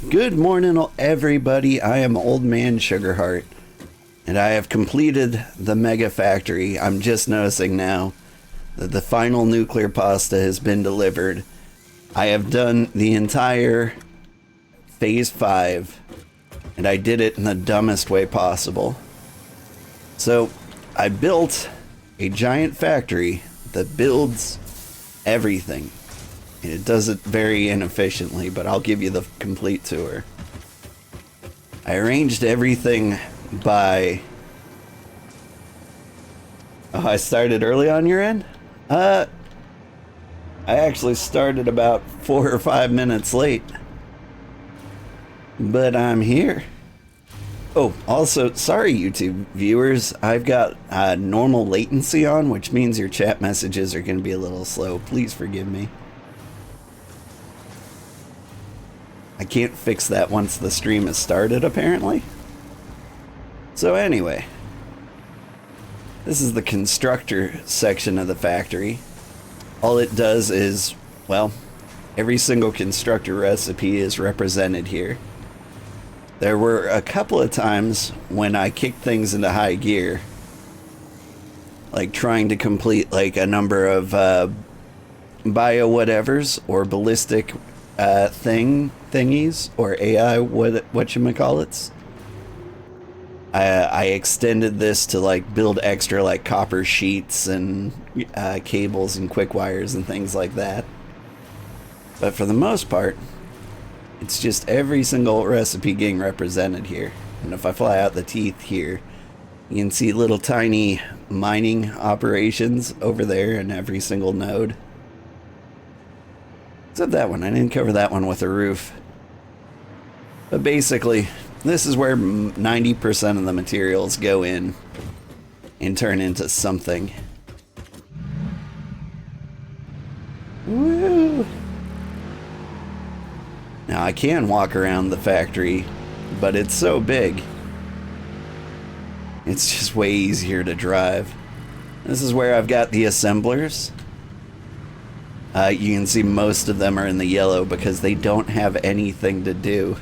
Good morning, everybody. I am Old Man Sugarheart, and I have completed the mega factory. I'm just noticing now that the final nuclear pasta has been delivered. I have done the entire phase 5, and I did it in the dumbest way possible. So, I built a giant factory that builds everything. And it does it very inefficiently, but I'll give you the complete tour. I arranged everything by... Oh, I started early on your end? I actually started about 4 or 5 minutes late. But I'm here. Oh, also, sorry YouTube viewers, I've got normal latency on, which means your chat messages are going to be a little slow. Please forgive me. I can't fix that once the stream has started, apparently. So anyway, this is the constructor section of the factory. All it does is, well, every single constructor recipe is represented here. There were a couple of times when I kicked things into high gear, like trying to complete like a number of bio whatevers or ballistic thingies or AI whatchamacallits. I extended this to like build extra like copper sheets and cables and quick wires and things like that. But for the most part, it's just every single recipe getting represented here. And if I fly out the teeth here, you can see little tiny mining operations over there in every single node. Except that one, I didn't cover that one with a roof. But basically, this is where 90% of the materials go in and turn into something. Woo! Now I can walk around the factory, but it's so big. It's just way easier to drive. This is where I've got the assemblers. You can see most of them are in the yellow because they don't have anything to do.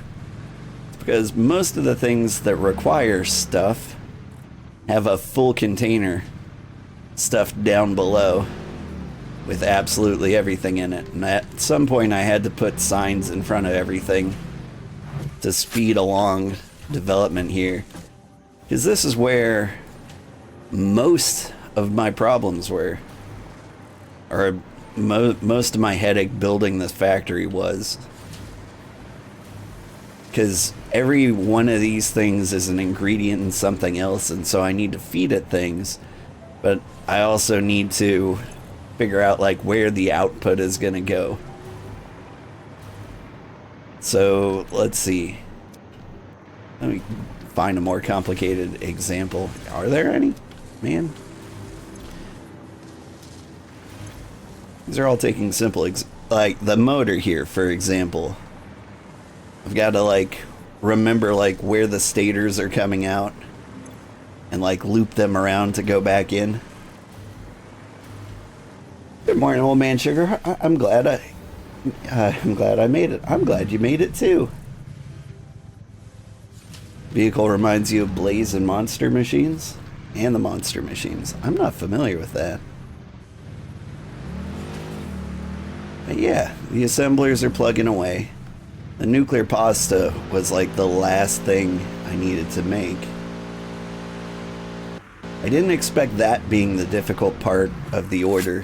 It's because most of the things that require stuff have a full container stuffed down below with absolutely everything in it. And at some point I had to put signs in front of everything to speed along development here. Because this is where most of my problems were. Or most of my headache building this factory was. Because every one of these things is an ingredient in something else, and so I need to feed it things. But I also need to figure out like where the output is going to go. So let's see. Let me find a more complicated example. Are there any? Man. These are all taking simple, like the motor here, for example. I've got to like remember like where the stators are coming out and like loop them around to go back in. Good morning, Old Man Sugar. I'm glad I made it. I'm glad you made it too. Vehicle reminds you of Blaze and Monster Machines and the Monster Machines. I'm not familiar with that. But yeah, the assemblers are plugging away. The nuclear pasta was like the last thing I needed to make. I didn't expect that being the difficult part of the order.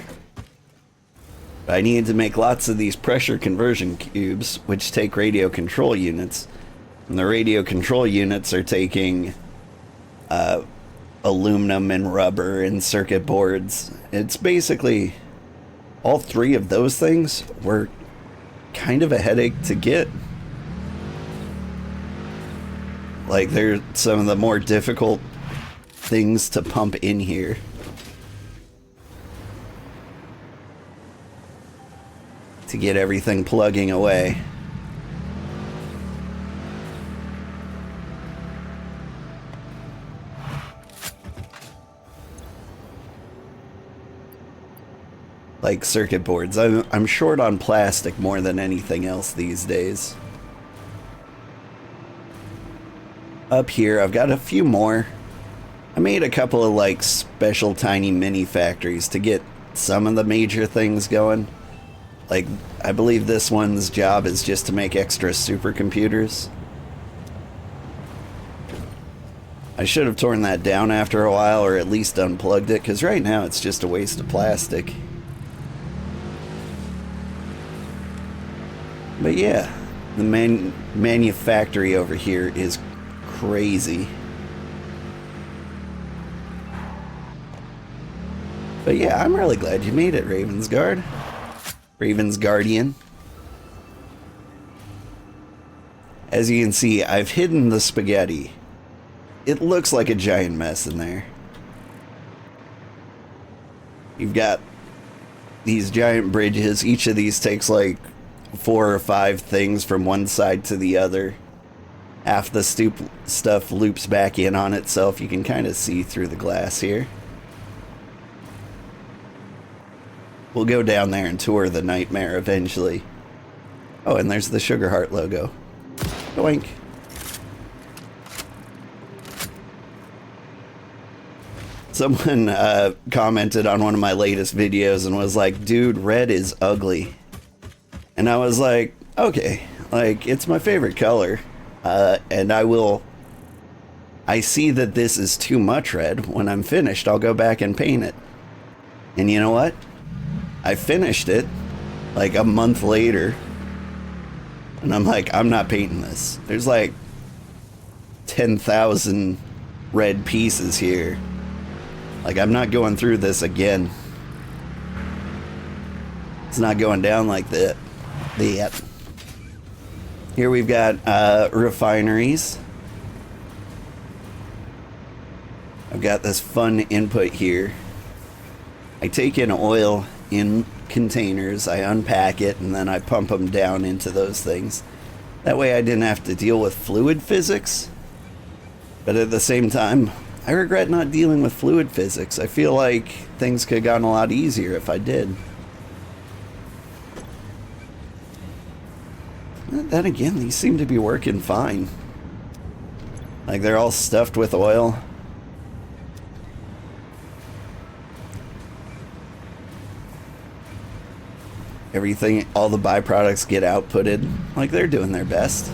But I needed to make lots of these pressure conversion cubes, which take radio control units. And the radio control units are taking aluminum and rubber and circuit boards. It's basically... all three of those things were kind of a headache to get. Like, they're some of the more difficult things to pump in here. To get everything plugging away. Like circuit boards. I'm short on plastic more than anything else these days. up here, I've got a few more. I made a couple of like special tiny mini factories to get some of the major things going. Like, I believe this one's job is just to make extra supercomputers. I should have torn that down after a while, or at least unplugged it, because right now it's just a waste of plastic. But yeah, the manufactory over here is crazy. But yeah, I'm really glad you made it, Ravensguard. Raven's Guardian. As you can see, I've hidden the spaghetti. It looks like a giant mess in there. You've got these giant bridges. Each of these takes like 4 or 5 things from one side to the other. Half the stuff loops back in on itself. You can kind of see through the glass here. We'll go down there and tour the nightmare eventually. Oh, and there's the Sugarheart logo. Doink. Someone commented on one of my latest videos and was like, dude, red is ugly. And I was like, okay, like, it's my favorite color. And I see that this is too much red. When I'm finished, I'll go back and paint it. And you know what? I finished it like a month later. And I'm like, I'm not painting this. There's like 10,000 red pieces here. Like, I'm not going through this again. It's not going down like that. Here we've got refineries. I've got this fun input here. I take in oil in containers, I unpack it, and then I pump them down into those things. That way I didn't have to deal with fluid physics. But at the same time, I regret not dealing with fluid physics. I feel like things could have gotten a lot easier if I did. Then again, these seem to be working fine. Like, they're all stuffed with oil. Everything, all the byproducts get outputted. Like, they're doing their best.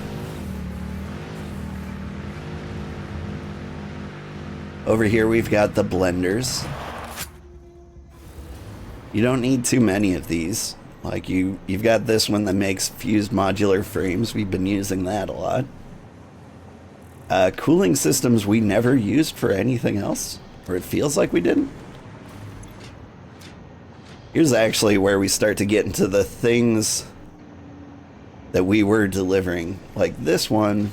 Over here we've got the blenders. You don't need too many of these. Like, you've got this one that makes fused modular frames. We've been using that a lot. Cooling systems we never used for anything else, or it feels like we didn't. Here's actually where we start to get into the things that we were delivering. Like this one.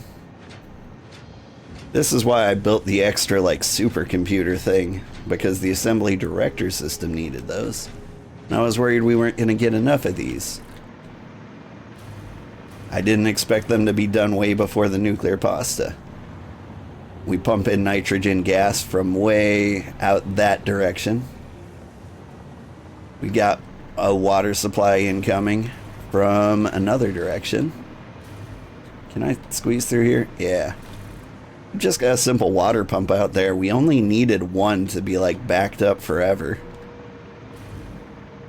This is why I built the extra, like, supercomputer thing, because the assembly director system needed those. And I was worried we weren't going to get enough of these. I didn't expect them to be done way before the nuclear pasta. We pump in nitrogen gas from way out that direction. We got a water supply incoming from another direction. Can I squeeze through here? Yeah. Just got a simple water pump out there. We only needed one to be like backed up forever.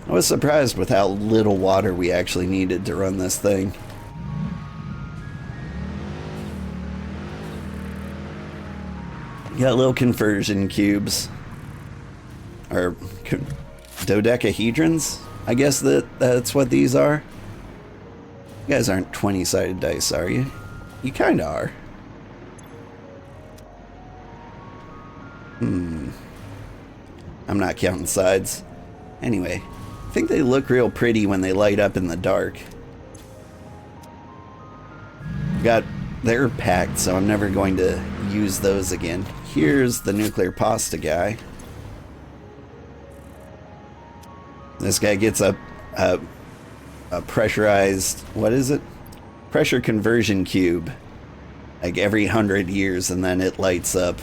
I was surprised with how little water we actually needed to run this thing. Got little conversion cubes. Or dodecahedrons? I guess that's what these are. You guys aren't 20-sided dice, are you? You kinda are. I'm not counting sides. Anyway, I think they look real pretty when they light up in the dark. They're packed, so I'm never going to use those again. Here's the nuclear pasta guy. This guy gets a pressurized, what is it? Pressure conversion cube. Like every 100 years, and then it lights up.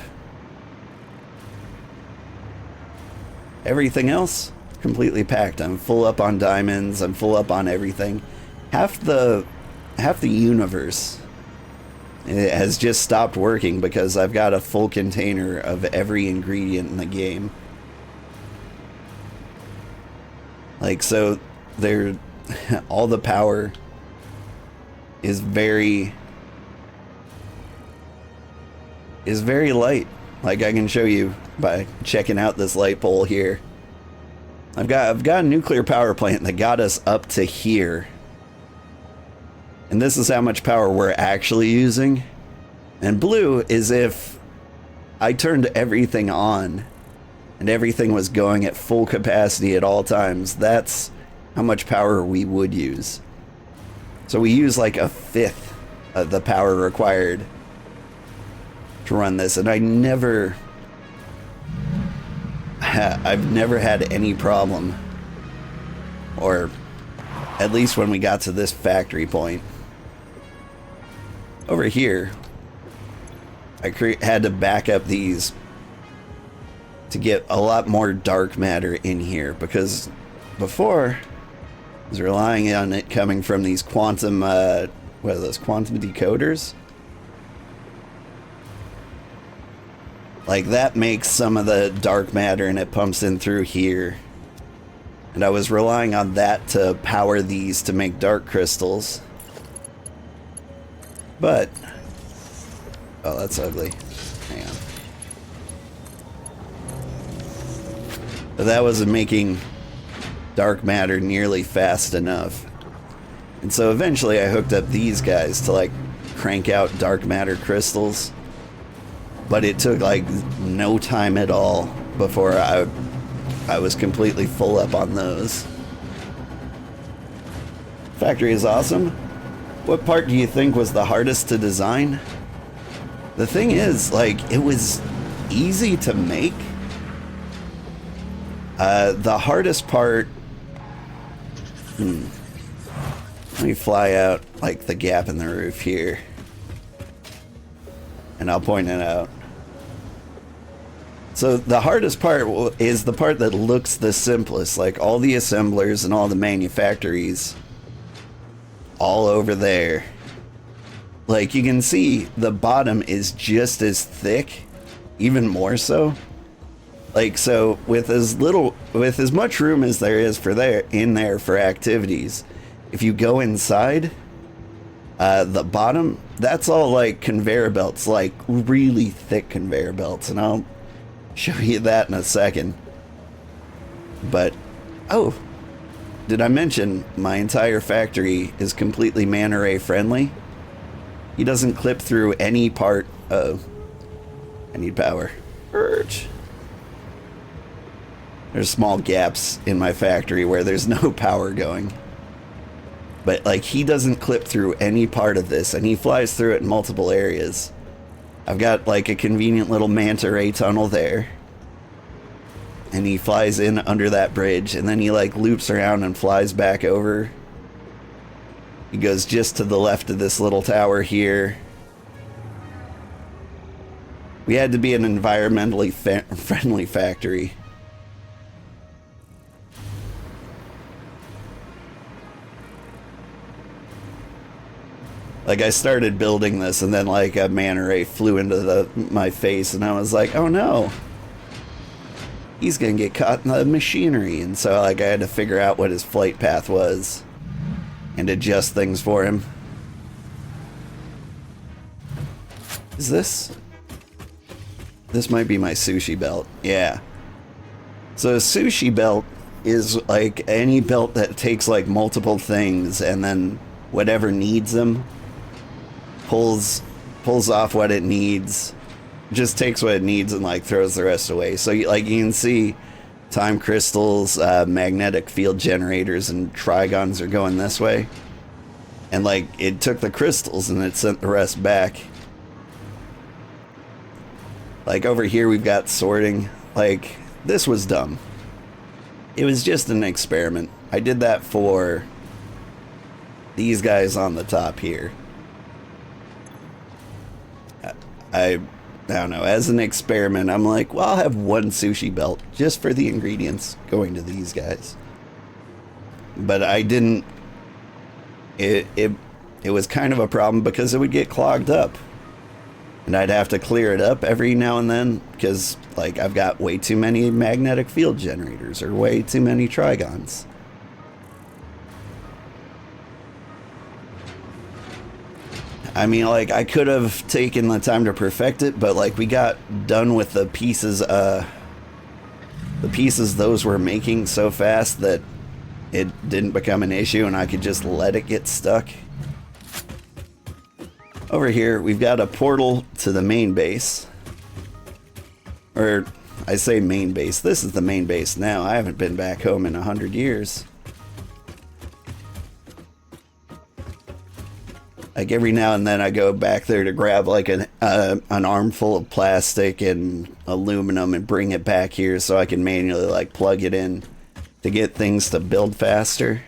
Everything else, completely packed. I'm full up on diamonds. I'm full up on everything. Half the universe It has just stopped working because I've got a full container of every ingredient in the game. Like, so there, all the power is very light. Like, I can show you by checking out this light pole here. I've got a nuclear power plant that got us up to here. And this is how much power we're actually using. And blue is if I turned everything on and everything was going at full capacity at all times. That's how much power we would use. So we use like a fifth of the power required to run this. And I've never had any problem, or at least when we got to this factory point. Over here, I had to back up these to get a lot more dark matter in here, because before I was relying on it coming from these quantum, what are those, quantum decoders? Like, that makes some of the dark matter and it pumps in through here. And I was relying on that to power these to make dark crystals. But, oh, that's ugly. Hang on. But that wasn't making dark matter nearly fast enough. And so eventually I hooked up these guys to like crank out dark matter crystals. But it took like no time at all before I was completely full up on those. Factory is awesome. What part do you think was the hardest to design? The thing is, like, it was easy to make. The hardest part... Let me fly out, like, the gap in the roof here. And I'll point it out. So the hardest part is the part that looks the simplest. Like, all the assemblers and all the manufactories all over there. Like, you can see the bottom is just as thick, even more so. Like, so with as much room as there is in there for activities, if you go inside, the bottom, that's all like conveyor belts, like really thick conveyor belts, and I'll show you that in a second. But, oh, did I mention my entire factory is completely Manor friendly? He doesn't clip through any part of... I need power. Urge. There's small gaps in my factory where there's no power going. But, like, he doesn't clip through any part of this, and he flies through it in multiple areas. I've got, like, a convenient little manta ray tunnel there. And he flies in under that bridge, and then he, like, loops around and flies back over. He goes just to the left of this little tower here. We had to be an environmentally friendly factory. Like, I started building this, and then, like, a manta ray flew into my face, and I was like, oh no. He's gonna get caught in the machinery. And so, like, I had to figure out what his flight path was and adjust things for him. Is this? This might be my Sushi Belt. Yeah. So a Sushi Belt is, like, any belt that takes, like, multiple things, and then whatever needs them pulls off what it needs, just takes what it needs and like throws the rest away. So like you can see time crystals, magnetic field generators, and trigons are going this way, and like it took the crystals and it sent the rest back. Like over here we've got sorting. Like, this was dumb. It was just an experiment. I did that for these guys on the top here. I don't know, as an experiment, I'm like, well, I'll have one Sushi Belt just for the ingredients going to these guys. But I didn't, it was kind of a problem because it would get clogged up. And I'd have to clear it up every now and then because, like, I've got way too many magnetic field generators or way too many trigons. I mean, like, I could have taken the time to perfect it, but, like, we got done with the pieces those were making so fast that it didn't become an issue and I could just let it get stuck. Over here, we've got a portal to the main base. Or, I say main base. This is the main base now. I haven't been back home in 100 years. Like, every now and then I go back there to grab, like, an armful of plastic and aluminum and bring it back here so I can manually, like, plug it in to get things to build faster.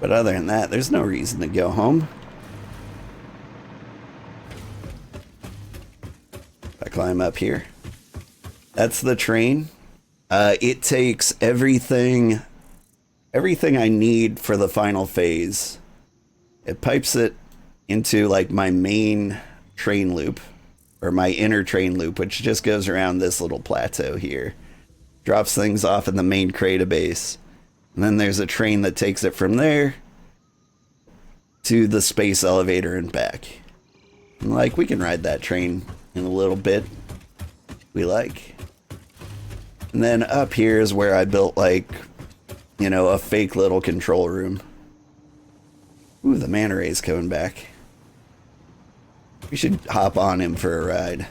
But other than that, there's no reason to go home. If I climb up here. That's the train. It takes everything I need for the final phase. It pipes it into, like, my main train loop, or my inner train loop, which just goes around this little plateau here. Drops things off in the main crater base. And then there's a train that takes it from there to the space elevator and back. And, like, we can ride that train in a little bit. We like. And then up here is where I built, like, you know, a fake little control room. Ooh, the manta ray's coming back. We should hop on him for a ride.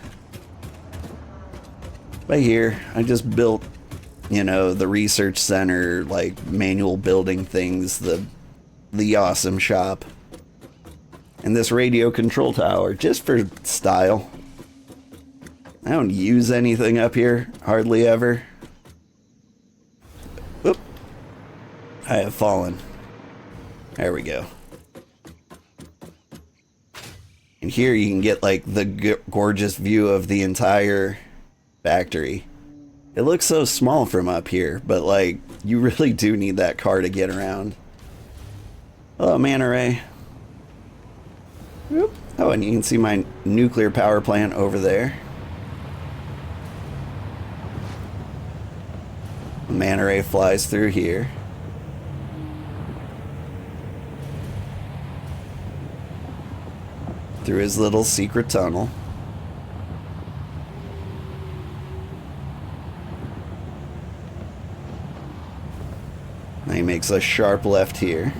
Right here, I just built, you know, the research center, like, manual building things, the awesome shop. And this radio control tower, just for style. I don't use anything up here, hardly ever. Oop. I have fallen. There we go. And here you can get, like, the gorgeous view of the entire factory. It looks so small from up here, but, like, you really do need that car to get around. Hello, Manor Ray. Whoop. Oh, and you can see my nuclear power plant over there. The Manor Ray flies through here. Through his little secret tunnel. And he makes a sharp left here.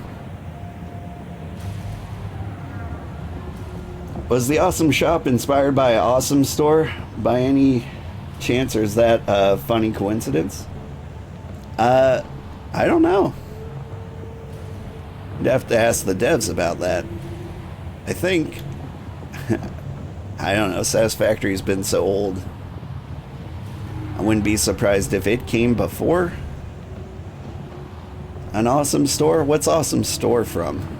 Was the awesome shop inspired by an awesome store by any chance, or is that a funny coincidence? I don't know. You'd have to ask the devs about that. I think, I don't know, Satisfactory's been so old. I wouldn't be surprised if it came before an awesome store. What's awesome store from?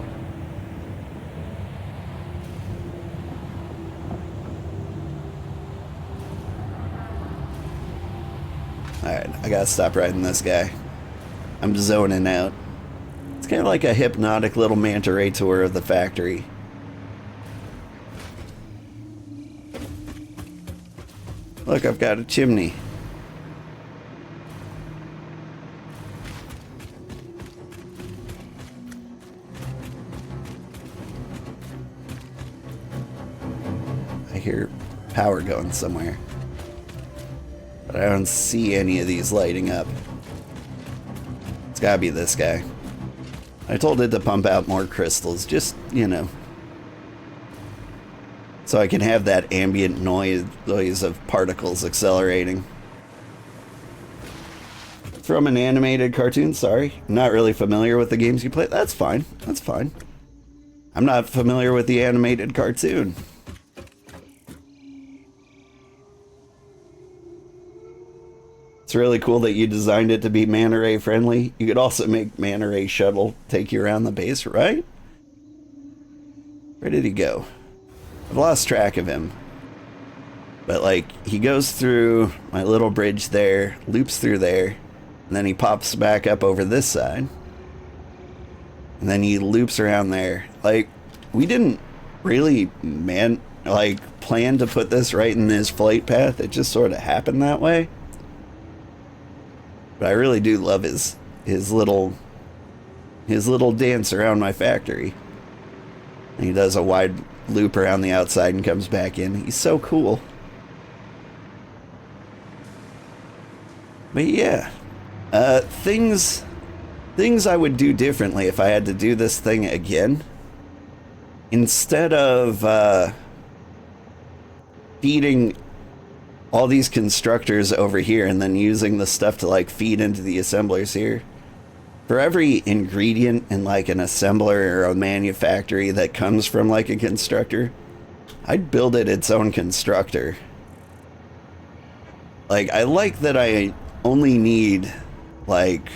Alright, I gotta stop riding this guy. I'm zoning out. It's kind of like a hypnotic little manta ray tour of the factory. Look, I've got a chimney. I hear power going somewhere. But I don't see any of these lighting up. It's gotta be this guy. I told it to pump out more crystals, just, you know, so I can have that ambient noise of particles accelerating. From an animated cartoon, sorry. I'm not really familiar with the games you play. That's fine. That's fine. I'm not familiar with the animated cartoon. It's really cool that you designed it to be Manor friendly. You could also make Manor Shuttle take you around the base, right? Where did he go? I've lost track of him. But, like, he goes through my little bridge there, loops through there, and then he pops back up over this side. And then he loops around there. Like, we didn't really, man, like, planned to put this right in his flight path. It just sort of happened that way. But I really do love his little dance around my factory. And he does a wide loop around the outside and comes back in. He's so cool. But yeah, things I would do differently if I had to do this thing again. Instead of feeding all these constructors over here and then using the stuff to like feed into the assemblers here, for every ingredient in like an assembler or a manufactory that comes from like a constructor, I'd build it its own constructor. Like, I like that I only need like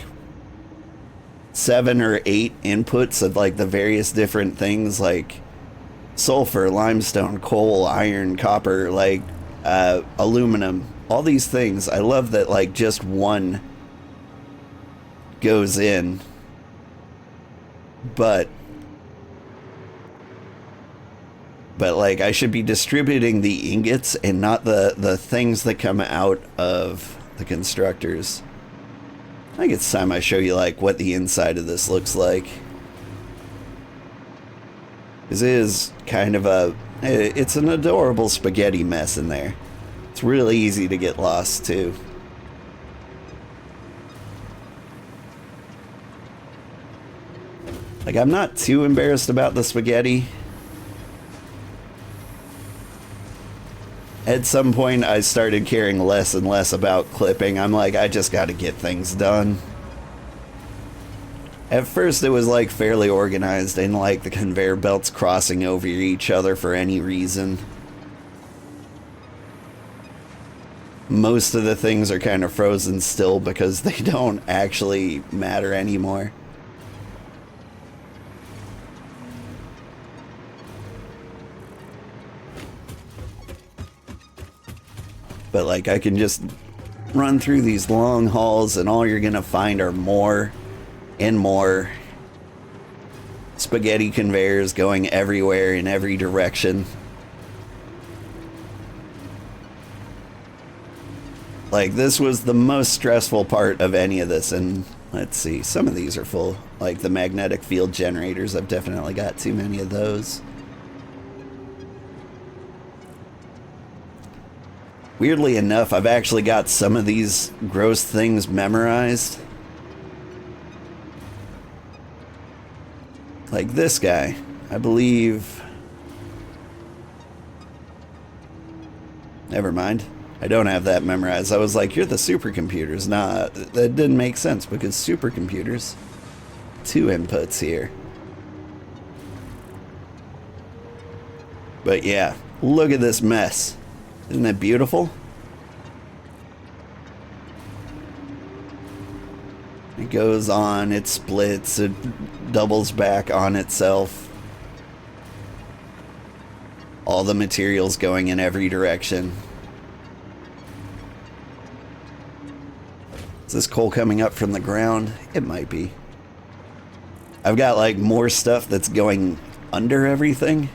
7 or 8 inputs of like the various different things like sulfur, limestone, coal, iron, copper, like aluminum, all these things. I love that like just one goes in, but like I should be distributing the ingots and not the things that come out of the constructors. I think it's time I show you like what the inside of this looks like. This is kind of it's an adorable spaghetti mess in there. It's really easy to get lost too. Like, I'm not too embarrassed about the spaghetti. At some point, I started caring less and less about clipping. I'm like, I just got to get things done. At first, it was like fairly organized and like the conveyor belts crossing over each other for any reason. Most of the things are kind of frozen still because they don't actually matter anymore. But like, I can just run through these long halls and all you're gonna find are more and more spaghetti conveyors going everywhere in every direction. Like, this was the most stressful part of any of this. And let's see, some of these are full. Like the magnetic field generators, I've definitely got too many of those. Weirdly enough, I've actually got some of these gross things memorized. Like this guy, I believe. Never mind. I don't have that memorized. I was like, you're the supercomputers. Nah, that didn't make sense because supercomputers, 2 inputs here. But yeah, look at this mess. Isn't that beautiful? It goes on, it splits, it doubles back on itself. All the materials going in every direction. Is this coal coming up from the ground? It might be. I've got like more stuff that's going under everything.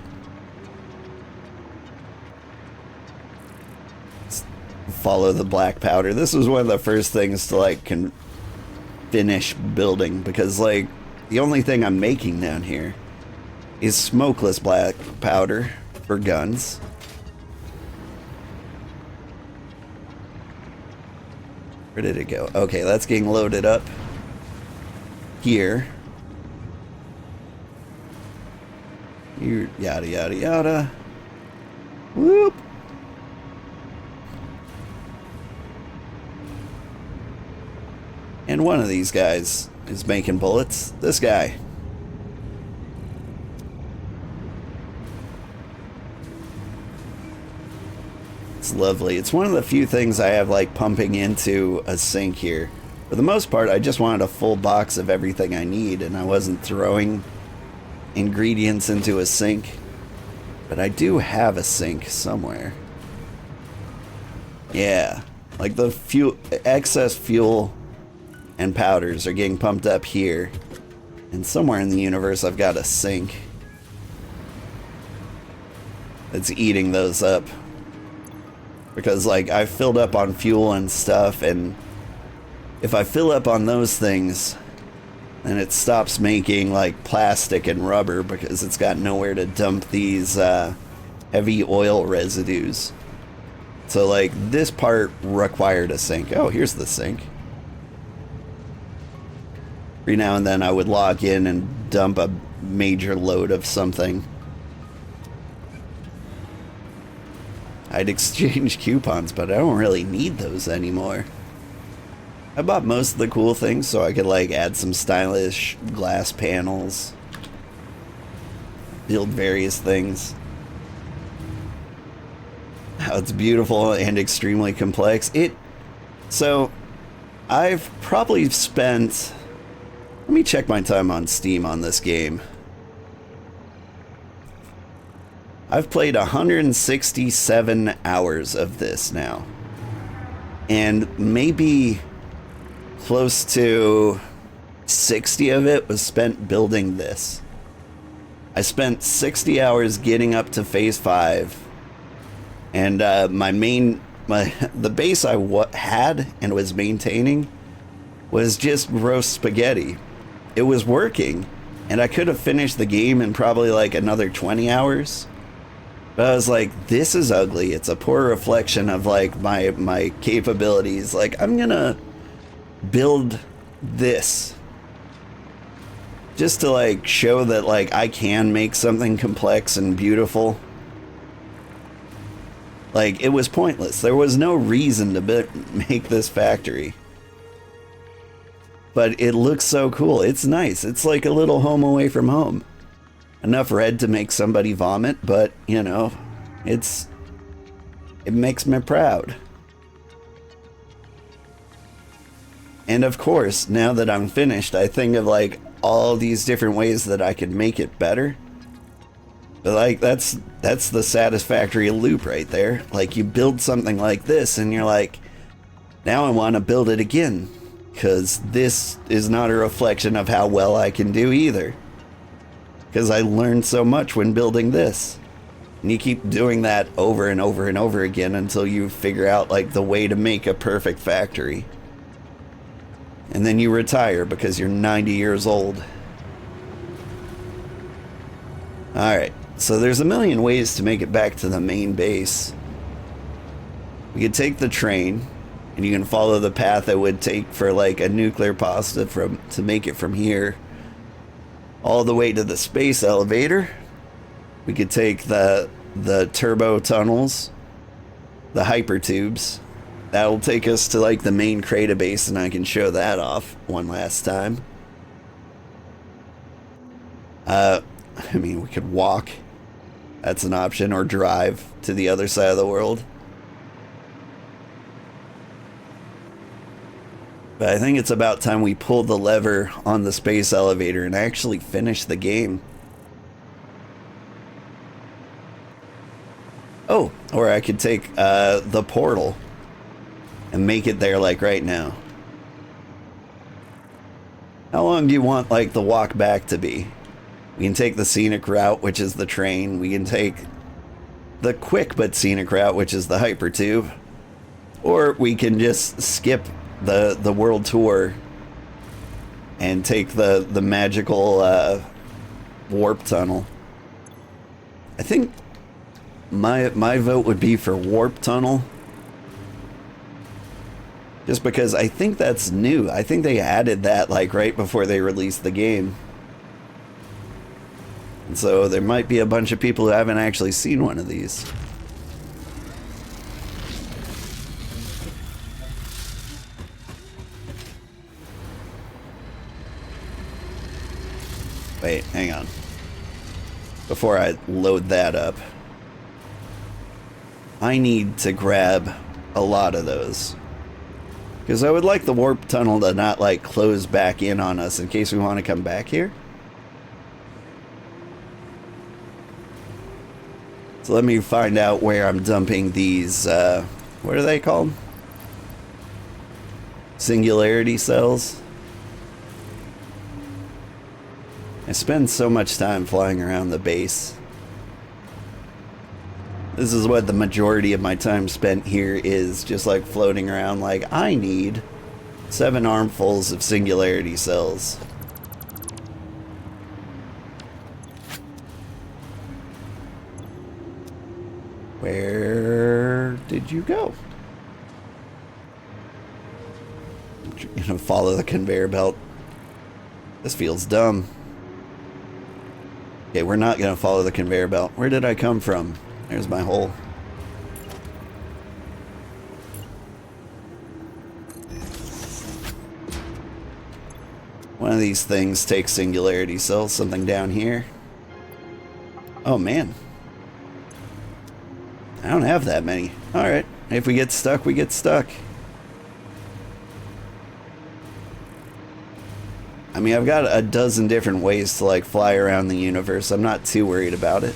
Follow the black powder. This was one of the first things to like finish building because like the only thing I'm making down here is smokeless black powder for guns. Where did it go? Okay, that's getting loaded up here. You yada yada yada. Whoop. And one of these guys is making bullets. This guy. It's lovely. It's one of the few things I have like pumping into a sink here. For the most part, I just wanted a full box of everything I need and I wasn't throwing ingredients into a sink. But I do have a sink somewhere. Yeah. Like the excess fuel and powders are getting pumped up here. And somewhere in the universe I've got a sink. that's eating those up. Because, like, I filled up on fuel and stuff, and if I fill up on those things, then it stops making, like, plastic and rubber because it's got nowhere to dump these heavy oil residues. So, like, this part required a sink. Oh, here's the sink. Every now and then I would log in and dump a major load of something. I'd exchange coupons, but I don't really need those anymore. I bought most of the cool things so I could, like, add some stylish glass panels, build various things. How it's beautiful and extremely complex. So I've probably spent, let me check my time on Steam on this game. I've played 167 hours of this now. And maybe close to 60 of it was spent building this. I spent 60 hours getting up to phase 5. And the base I had and was maintaining was just gross spaghetti. It was working, and I could have finished the game in probably like another 20 hours. But I was like, this is ugly. It's a poor reflection of like my capabilities. Like, I'm gonna build this just to like show that like I can make something complex and beautiful. Like, it was pointless. There was no reason to make this factory. But it looks so cool. It's nice. It's like a little home away from home. Enough red to make somebody vomit, but, you know, it makes me proud. And of course, now that I'm finished, I think of like all these different ways that I could make it better. But like, that's the satisfactory loop right there. Like, you build something like this and you're like, now I want to build it again, because this is not a reflection of how well I can do either. Because I learned so much when building this. And you keep doing that over and over and over again until you figure out like the way to make a perfect factory. And then you retire because you're 90 years old. Alright, so there's a million ways to make it back to the main base. We could take the train, and you can follow the path it would take for like a nuclear pasta to make it from here all the way to the space elevator. We could take the turbo tunnels, the hyper tubes. That'll take us to like the main Crata base, and I can show that off one last time. I mean, we could walk. That's an option, or drive to the other side of the world. But I think it's about time we pull the lever on the space elevator and actually finish the game. Oh, or I could take the portal and make it there like right now. How long do you want like the walk back to be? We can take the scenic route, which is the train. We can take the quick but scenic route, which is the hypertube. Or we can just skip the world tour and take the magical warp tunnel. I think my vote would be for warp tunnel, just because I think that's new. I think they added that like right before they released the game, and so there might be a bunch of people who haven't actually seen one of these. Wait, hang on. Before I load that up, I need to grab a lot of those. Because I would like the warp tunnel to not like close back in on us in case we want to come back here. So let me find out where I'm dumping these, what are they called? Singularity cells. I spend so much time flying around the base. This is what the majority of my time spent here is, just like floating around like, I need 7 armfuls of singularity cells. Where did you go? You're gonna follow the conveyor belt. This feels dumb. Okay, we're not gonna follow the conveyor belt. Where did I come from? There's my hole. One of these things takes singularity cells. Something down here. Oh man. I don't have that many. Alright. If we get stuck, we get stuck. I mean, I've got a dozen different ways to like fly around the universe. I'm not too worried about it.